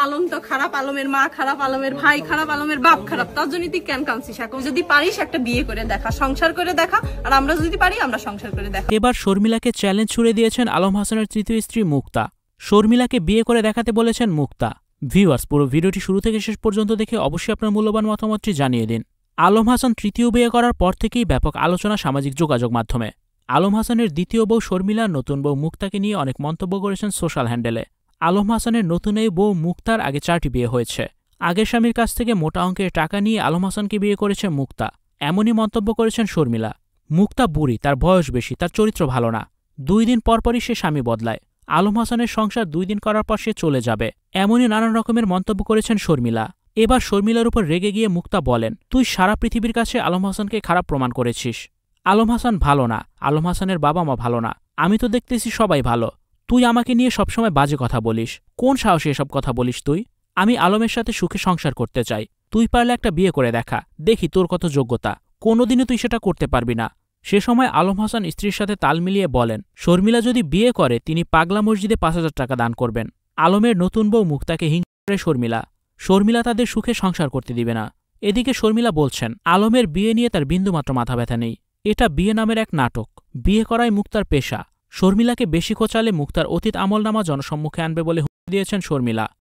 আলম তো খারাপ, আলমের মা খারাপ, আলমের ভাই খারাপ, আলমের বাপ খারাপ, তার জন্য তুই কেন কাঁদছিস? এখন যদি পারিস একটা বিয়ে করে দেখা, সংসার করে দেখা, আর আমরা যদি পারি আমরা সংসার করে দেখা। এবার শর্মিলাকে চ্যালেঞ্জ ছুড়ে দিয়েছেন আলম হাসানের তৃতীয় স্ত্রী মুক্তা। শর্মিলাকে বিয়ে করে দেখাতে বলেছেন মুক্তা। ভিউয়ার্স, পুরো ভিডিওটি শুরু থেকে শেষ পর্যন্ত দেখে অবশ্যই আপনার মূল্যবান মতামতটি জানিয়ে দিন। আলম হাসান তৃতীয় বিয়ে করার পর থেকেই ব্যাপক আলোচনা সামাজিক যোগাযোগ মাধ্যমে। আলম হাসানের দ্বিতীয় বউ শর্মিলা নতুন বউ মুক্তাকে নিয়ে অনেক মন্তব্য করেছেন সোশ্যাল হ্যান্ডেলে। আলম হাসানের নতুন এই বউ মুক্তার আগে 4টি বিয়ে হয়েছে। আগের স্বামীর কাছ থেকে মোটা অঙ্কের টাকা নিয়ে আলম হাসানকে বিয়ে করেছে মুক্তা, এমনই মন্তব্য করেছেন শর্মিলা। মুক্তা বুড়ি, তার বয়স বেশি, তার চরিত্র ভালো না। 2 দিন পরপরই সে স্বামী বদলায়। আলম হাসানের সংসার 2 দিন করার পর সে চলে যাবে, এমনই নানান রকমের মন্তব্য করেছেন শর্মিলা। এবার শর্মিলার উপর রেগে গিয়ে মুক্তা বলেন, তুই সারা পৃথিবীর কাছে আলম হাসানকে খারাপ প্রমাণ করেছিস। আলম হাসান ভালো না, আলম হাসানের বাবা মা ভালো না, আমি তো দেখতেছি সবাই ভালো। তুই আমাকে নিয়ে সবসময় বাজে কথা বলিস, কোন সাহসে এসব কথা বলিস তুই? আমি আলমের সাথে সুখে সংসার করতে চাই, তুই পারলে একটা বিয়ে করে দেখা, দেখি তোর কত যোগ্যতা। কোনোদিনও তুই সেটা করতে পারবি না। সে সময় আলম হাসান স্ত্রীর সাথে তাল মিলিয়ে বলেন, শর্মিলা যদি বিয়ে করে তিনি পাগলা মসজিদে 5,000 টাকা দান করবেন। আলমের নতুন বউ মুক্তাকে হিংসা করে শর্মিলা তাদের সুখে সংসার করতে দিবে না। এদিকে শর্মিলা বলছেন, আলমের বিয়ে নিয়ে তার বিন্দুমাত্র মাথা ব্যথা নেই, এটা বিয়ে নামের এক নাটক, বিয়ে করাই মুক্তার পেশা। শর্মিলাকে বেশি খোঁচালে মুক্তার অতীত আমলনামা জনসম্মুখে আনবে বলে হুমকি দিয়েছেন শর্মিলা।